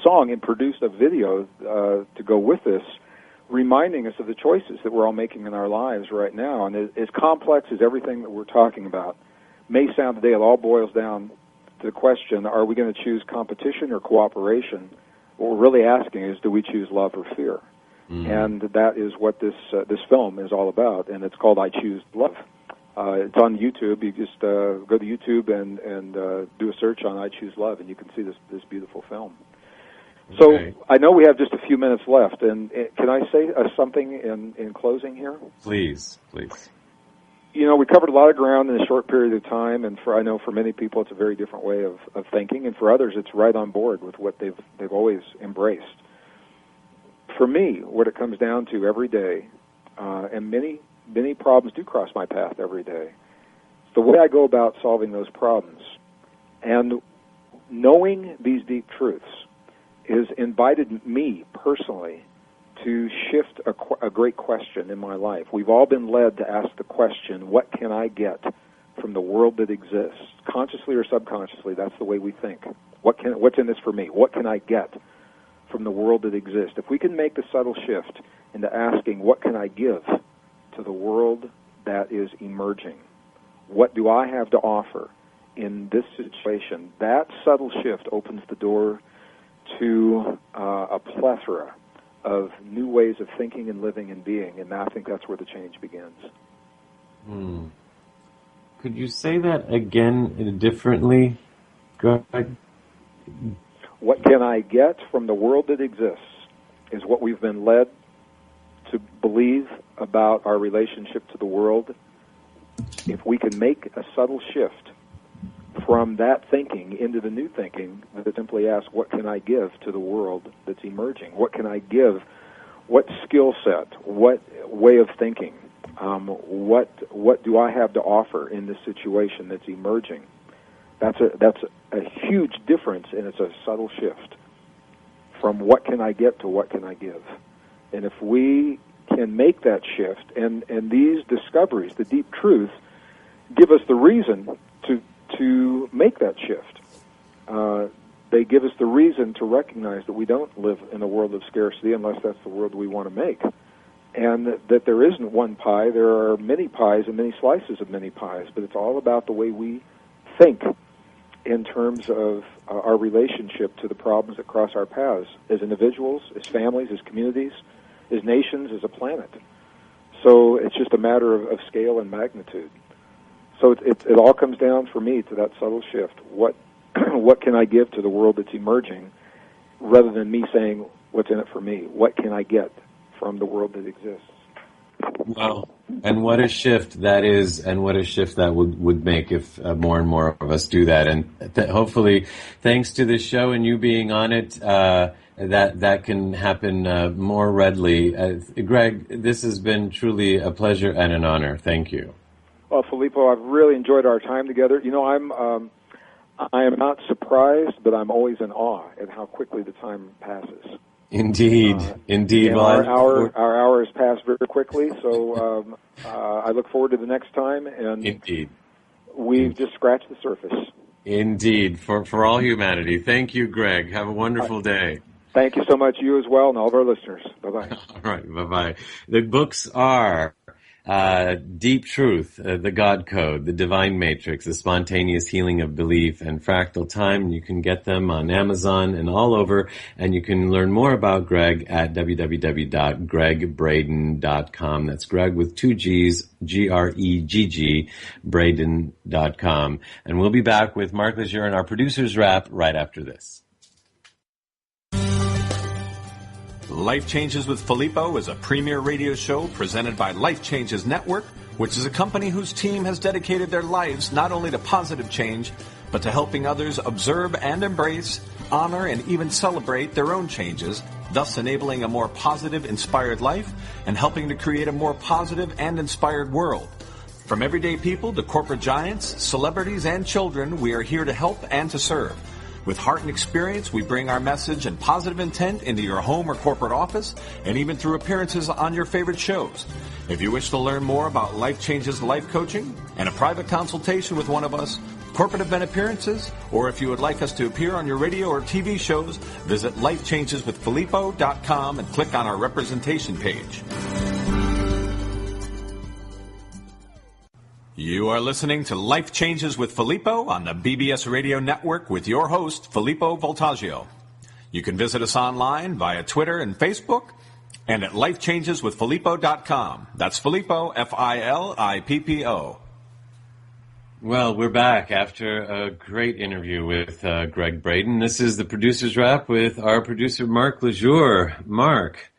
song and produced a video to go with this, reminding us of the choices that we're all making in our lives right now. And as complex as everything that we're talking about may sound today, it all boils down to the question, are we going to choose competition or cooperation? What we're really asking is, do we choose love or fear? And that is what this film is all about, and it's called I Choose Love. It's on YouTube. You just go to YouTube and do a search on I Choose Love, and you can see this beautiful film. Okay. So I know we have just a few minutes left, and can I say something in closing here? Please. You know, we covered a lot of ground in a short period of time, and I know for many people it's a very different way of thinking, and for others it's right on board with what they've always embraced. For me, what it comes down to every day, and many problems do cross my path every day, the way I go about solving those problems, and knowing these deep truths, has invited me personally to shift a great question in my life. We've all been led to ask the question, what can I get from the world that exists? Consciously or subconsciously, that's the way we think. What's in this for me? What can I get from the world that exists? If we can make the subtle shift into asking, what can I give to the world that is emerging? What do I have to offer in this situation? That subtle shift opens the door to a plethora of new ways of thinking and living and being, and I think that's where the change begins. Could you say that again differently, Greg? What can I get from the world that exists is what we've been led to believe about our relationship to the world. If we can make a subtle shift from that thinking into the new thinking that simply asks, what can I give to the world that's emerging? What can I give? What skill set? What way of thinking? What do I have to offer in this situation that's emerging? That's a huge difference, and it's a subtle shift from what can I get to what can I give. And if we can make that shift, and these discoveries, the deep truths, give us the reason to make that shift. They give us the reason to recognize that we don't live in a world of scarcity unless that's the world we want to make. And that there isn't one pie, there are many pies and many slices of many pies, but it's all about the way we think in terms of our relationship to the problems that cross our paths as individuals, as families, as communities, as nations, as a planet. So it's just a matter of scale and magnitude. So it all comes down for me to that subtle shift. What can I give to the world that's emerging, rather than me saying, what's in it for me? What can I get from the world that exists? Wow. And what a shift that is, and what a shift that would make if more and more of us do that. And hopefully, thanks to this show and you being on it, that can happen more readily. Greg, this has been truly a pleasure and an honor. Thank you. Well, Filippo, I've really enjoyed our time together. You know, I am not surprised, but I'm always in awe at how quickly the time passes. Indeed. Well, our hour has passed very quickly, so I look forward to the next time. And indeed, we've just scratched the surface. Indeed, for all humanity. Thank you, Greg. Have a wonderful day. Thank you so much, you as well, and all of our listeners. Bye-bye. All right, bye-bye. The books are Deep Truth, The God Code, The Divine Matrix, The Spontaneous Healing of Belief, and Fractal Time. You can get them on Amazon and all over, and you can learn more about Greg at www.greggbraden.com. That's Greg with two G's, Gregg, Braden.com. And we'll be back with Mark Lejeune and our producer's wrap right after this. Life Changes with Filippo is a premier radio show presented by Life Changes Network, which is a company whose team has dedicated their lives not only to positive change, but to helping others observe and embrace, honor, and even celebrate their own changes, thus enabling a more positive, inspired life and helping to create a more positive and inspired world. From everyday people to corporate giants, celebrities, and children, we are here to help and to serve. With heart and experience, we bring our message and positive intent into your home or corporate office, and even through appearances on your favorite shows. If you wish to learn more about Life Changes life coaching and a private consultation with one of us, corporate event appearances, or if you would like us to appear on your radio or TV shows, visit lifechangeswithfilippo.com and click on our representation page. You are listening to Life Changes with Filippo on the BBS Radio Network with your host, Filippo Voltaggio. You can visit us online via Twitter and Facebook and at lifechangeswithfilippo.com. That's Filippo, Filippo. Well, we're back after a great interview with Gregg Braden. This is the producer's wrap with our producer, Mark Lejeune. Mark.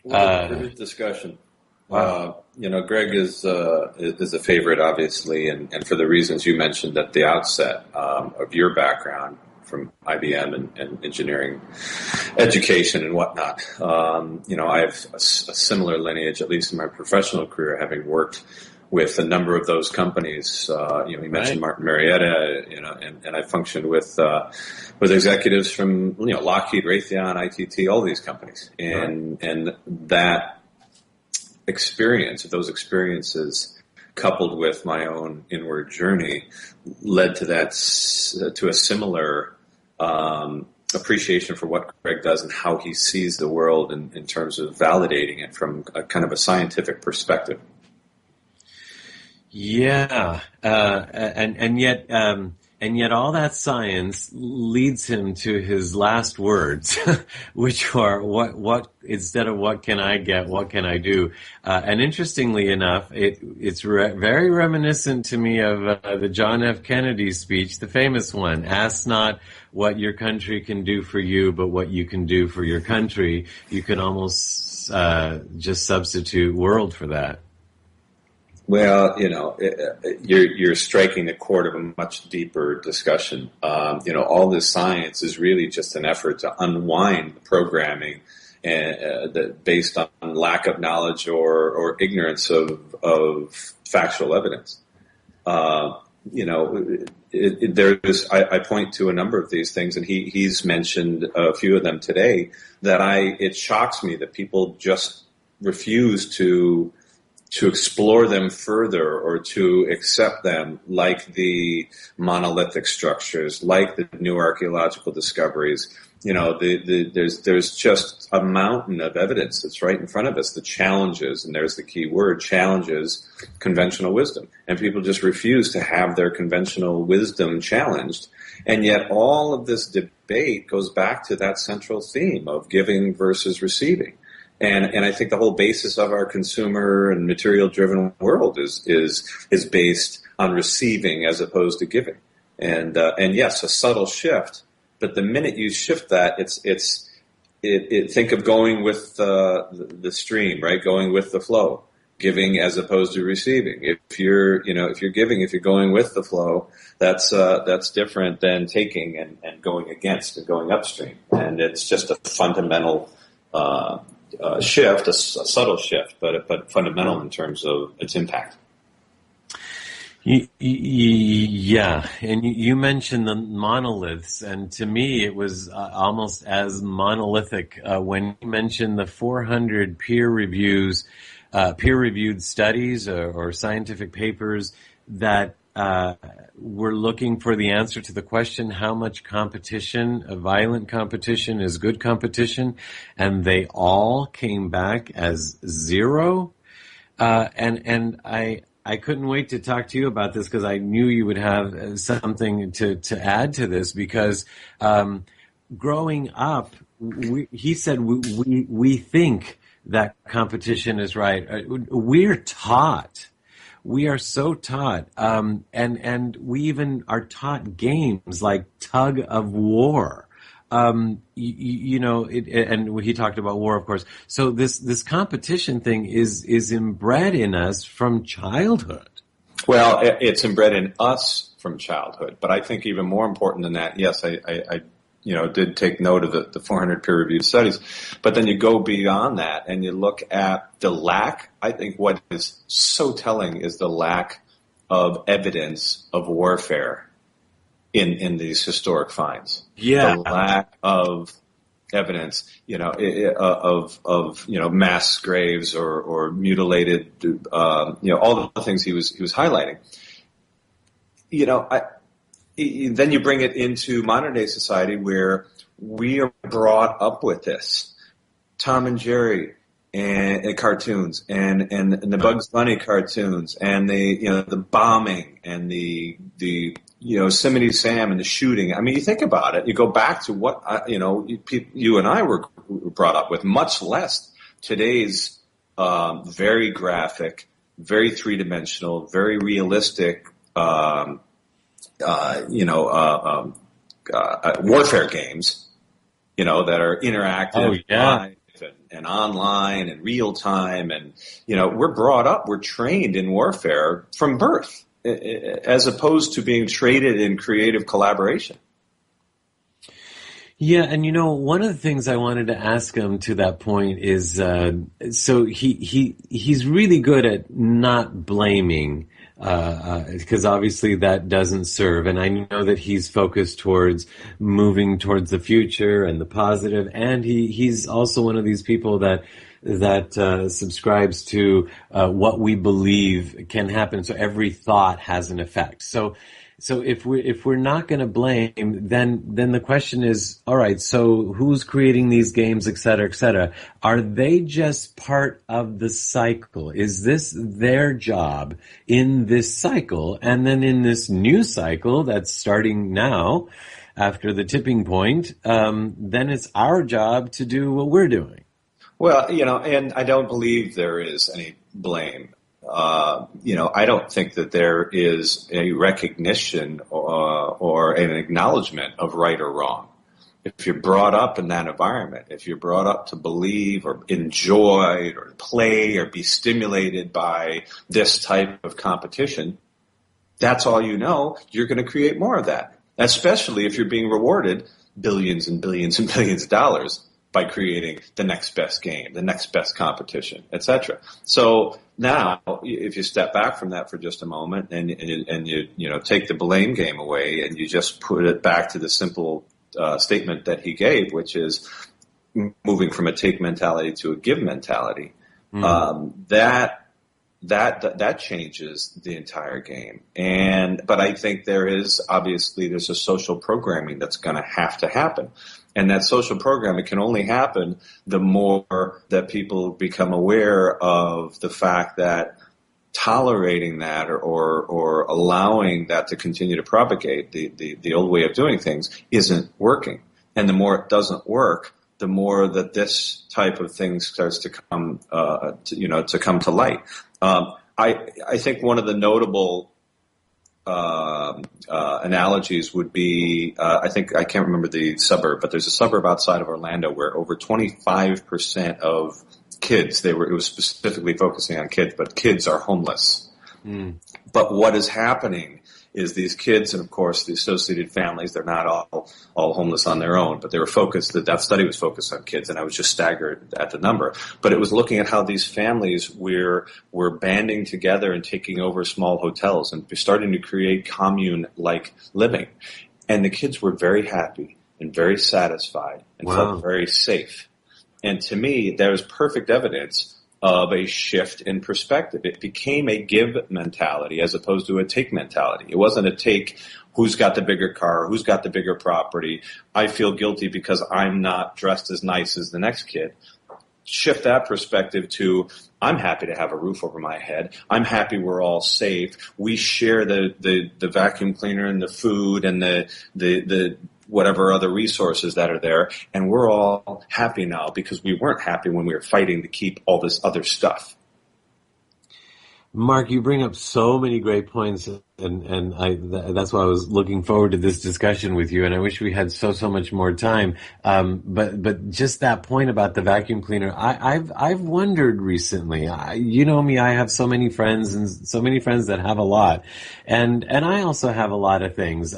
What a great discussion. Wow. Gregg is a favorite, obviously, and for the reasons you mentioned at the outset of your background from IBM and engineering education and whatnot. I have a similar lineage, at least in my professional career, having worked with a number of those companies. You mentioned Martin Marietta, and I functioned with executives from Lockheed, Raytheon, ITT, all these companies, and that those experiences coupled with my own inward journey led to a similar appreciation for what Gregg does and how he sees the world in terms of validating it from a kind of a scientific perspective. Yeah, and yet And yet all that science leads him to his last words, which are what instead of what can I get, what can I do? And interestingly enough, it's very reminiscent to me of the John F. Kennedy speech, the famous one, ask not what your country can do for you, but what you can do for your country. You can almost just substitute world for that. Well, you're striking the chord of a much deeper discussion. All this science is really just an effort to unwind the programming based on lack of knowledge or ignorance of factual evidence. I point to a number of these things, and he's mentioned a few of them today. It shocks me that people just refuse to explore them further or to accept them, like the monolithic structures, like the new archaeological discoveries. There's just a mountain of evidence that's right in front of us that challenges, and there's the key word, challenges conventional wisdom. And people just refuse to have their conventional wisdom challenged. And yet all of this debate goes back to that central theme of giving versus receiving. And I think the whole basis of our consumer and material-driven world is based on receiving as opposed to giving. And yes, a subtle shift. But the minute you shift that, think of going with the stream, right? Going with the flow, giving as opposed to receiving. If you're giving, if you're going with the flow, that's different than taking and going against and going upstream. And it's just a fundamental shift, a subtle shift, but fundamental in terms of its impact. Yeah, and you mentioned the monoliths, and to me it was almost as monolithic when you mentioned the 400 peer-reviewed studies or scientific papers that were looking for the answer to the question, how much competition, violent competition, is good competition, and they all came back as 0. And I couldn't wait to talk to you about this because I knew you would have something to add to this, because growing up, he said we think that competition is right. We're taught. We are so taught, and we even are taught games like tug of war. And he talked about war, of course. So this competition thing is inbred in us from childhood. Well, it's inbred in us from childhood, but I think even more important than that, yes, I did take note of the 400 peer-reviewed studies, but then you go beyond that and you look at the lack. I think what is so telling is the lack of evidence of warfare in these historic finds. Yeah. The lack of evidence, of mass graves or mutilated, all the things he was highlighting. Then you bring it into modern day society where we are brought up with this. Tom and Jerry and cartoons and the Bugs Bunny cartoons and the bombing and the Yosemite Sam and the shooting. I mean, you think about it, you go back to what, you and I were brought up with, much less today's very graphic, very three-dimensional, very realistic, warfare games, that are interactive, live and online and real time. And, we're brought up, we're trained in warfare from birth, as opposed to being traded in creative collaboration. Yeah, and one of the things I wanted to ask him to that point is, so he's really good at not blaming, because obviously that doesn't serve. And I know that he's focused towards moving towards the future and the positive, and he's also one of these people that subscribes to what we believe can happen. So every thought has an effect. So So if we're not going to blame, then the question is, all right, so who's creating these games, et cetera, et cetera? Are they just part of the cycle? Is this their job in this cycle? And then in this new cycle that's starting now, after the tipping point, then it's our job to do what we're doing. Well, and I don't believe there is any blame. I don't think that there is a recognition or an acknowledgement of right or wrong. If you're brought up in that environment, if you're brought up to believe or enjoy or play or be stimulated by this type of competition, that's all you know, you're going to create more of that, especially if you're being rewarded billions and billions and billions of dollars by creating the next best game, the next best competition, etc. So now, if you step back from that for just a moment and you take the blame game away and you just put it back to the simple statement that he gave, which is moving from a take mentality to a give mentality, that changes the entire game. But I think there's a social programming that's going to happen. And that social programming can only happen the more that people become aware of the fact that tolerating that or allowing that to continue to propagate the old way of doing things isn't working. And the more it doesn't work, the more that this type of thing starts to come to come to light. I think one of the notable analogies would be, I can't remember the suburb, but there's a suburb outside of Orlando where over 25% of kids, it was specifically focusing on kids, but kids are homeless. But what is happening is these kids, and of course the associated families, they're not all homeless on their own, but they were focused, that study was focused on kids, and I was just staggered at the number. But it was looking at how these families were banding together and taking over small hotels and starting to create commune-like living. And the kids were very happy and very satisfied and felt very safe. And to me, there was perfect evidence of a shift in perspective. It became a give mentality as opposed to a take mentality. It wasn't a take, who's got the bigger car, who's got the bigger property, I feel guilty because I'm not dressed as nice as the next kid. Shift that perspective to, I'm happy to have a roof over my head. I'm happy we're all safe. We share the vacuum cleaner and the food and the whatever other resources that are there, and we're all happy now because we weren't happy when we were fighting to keep all this other stuff. Mark, you bring up so many great points, and that's why I was looking forward to this discussion with you, and I wish we had so much more time. But just that point about the vacuum cleaner, I've wondered recently. You know me, I have so many friends that have a lot, and I also have a lot of things.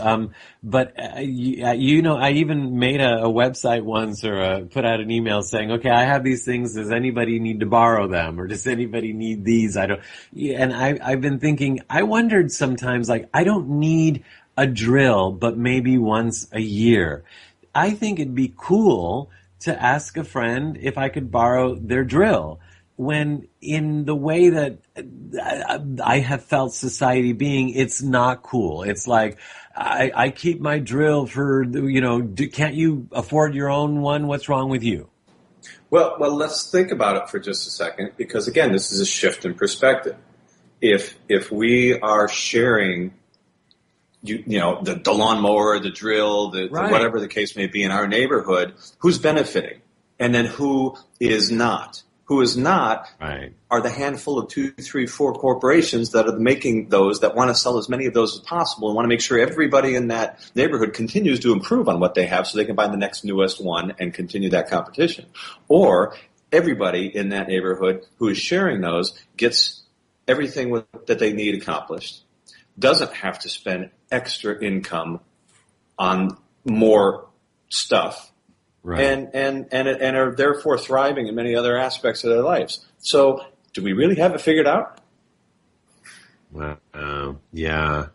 But I even made a website once or put out an email saying, okay, I have these things. Does anybody need to borrow them, or does anybody need these? And I've been thinking, I wondered sometimes, like, I don't need a drill, but maybe once a year. I think it'd be cool to ask a friend if I could borrow their drill, when in the way that I have felt society being, it's not cool. It's like, I keep my drill for, can't you afford your own one? What's wrong with you? Well, let's think about it for just a second, because again, this is a shift in perspective. If we are sharing, the lawnmower, the drill, right, whatever the case may be in our neighborhood, who's benefiting, and then who is not? Who is not right are the handful of 2, 3, 4 corporations that are making those, that want to sell as many of those as possible and want to make sure everybody in that neighborhood continues to improve on what they have so they can buy the next newest one and continue that competition. Or everybody in that neighborhood who is sharing those gets everything that they need accomplished, doesn't have to spend extra income on more stuff. Right. And are therefore thriving in many other aspects of their lives. So, do we really have it figured out? Yeah,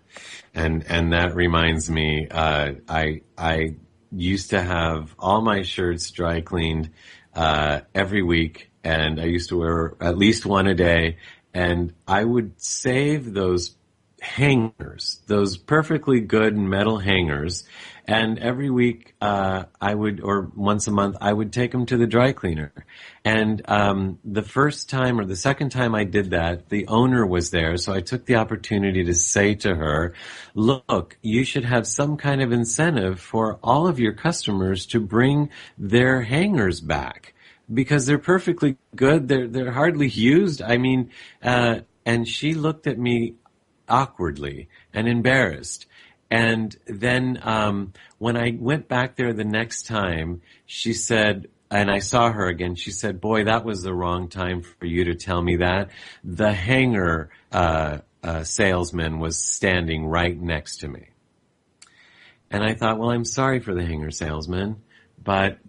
and that reminds me, I used to have all my shirts dry cleaned every week, and I used to wear at least one a day, and I would save those hangers, those perfectly good metal hangers. And every week, or once a month, I would take them to the dry cleaner. And the first time or the second time I did that, the owner was there, so I took the opportunity to say to her, look, you should have some kind of incentive for all of your customers to bring their hangers back, because they're perfectly good, they're hardly used. I mean, and she looked at me awkwardly and embarrassed. And then when I went back there the next time, she said, and I saw her again, she said, boy, that was the wrong time for you to tell me that. The hanger salesman was standing right next to me. And I thought, well, I'm sorry for the hanger salesman, but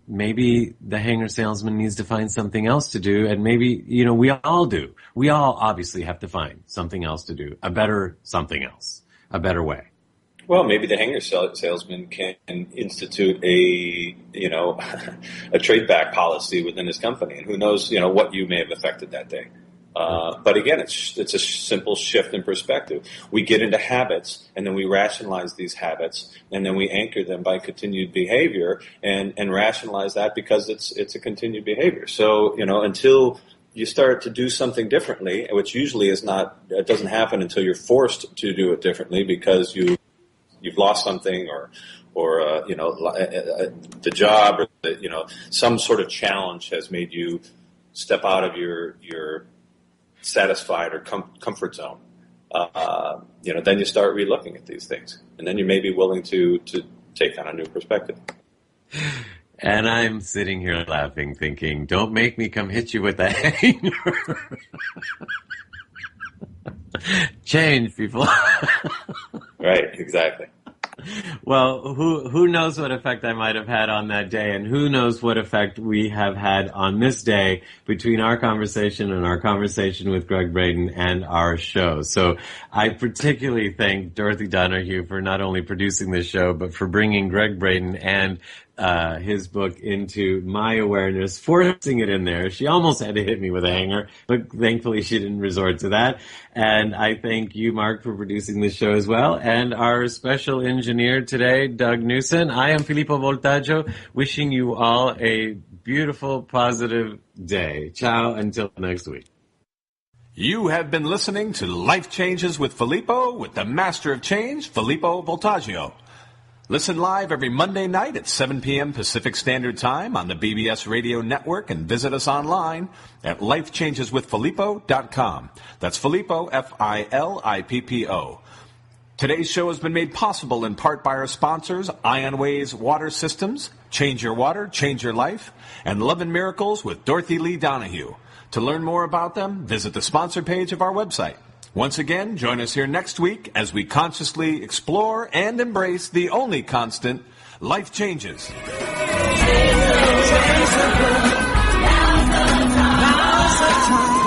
maybe the hanger salesman needs to find something else to do, and maybe, we all do. We all obviously have to find something else to do, a better something else. A better way. Well, maybe the hanger salesman can institute a trade back policy within his company, and who knows, what you may have affected that day. But again, it's a simple shift in perspective. We get into habits, and then we rationalize these habits, and then we anchor them by continued behavior, and rationalize that because it's a continued behavior. So, until you start to do something differently, which usually it doesn't happen until you're forced to do it differently because you've lost something or the job or some sort of challenge has made you step out of your satisfied or comfort zone. Then you start relooking at these things, and then you may be willing to take on a new perspective. And I'm sitting here laughing, thinking, don't make me come hit you with that hanger. Change, people. Right, exactly. Well, who knows what effect I might have had on that day, and who knows what effect we have had on this day between our conversation and our conversation with Gregg Braden and our show. So I particularly thank Dorothy Donahue for not only producing this show, but for bringing Gregg Braden and his book into my awareness, forcing it in there. She almost had to hit me with a hanger, but thankfully she didn't resort to that. And I thank you, Mark, for producing this show as well. And our special engineer today, Doug Newson. I am Filippo Voltaggio, wishing you all a beautiful, positive day. Ciao until next week. You have been listening to Life Changes with Filippo, with the Master of Change, Filippo Voltaggio. Listen live every Monday night at 7 p.m. Pacific Standard Time on the BBS Radio Network, and visit us online at lifechangeswithfilippo.com. That's Filippo, Filippo. Today's show has been made possible in part by our sponsors, Ionways Water Systems, Change Your Water, Change Your Life, and Love and Miracles with Dorothy Lee Donahue. To learn more about them, visit the sponsor page of our website. Once again, join us here next week as we consciously explore and embrace the only constant, life changes. Now's the time.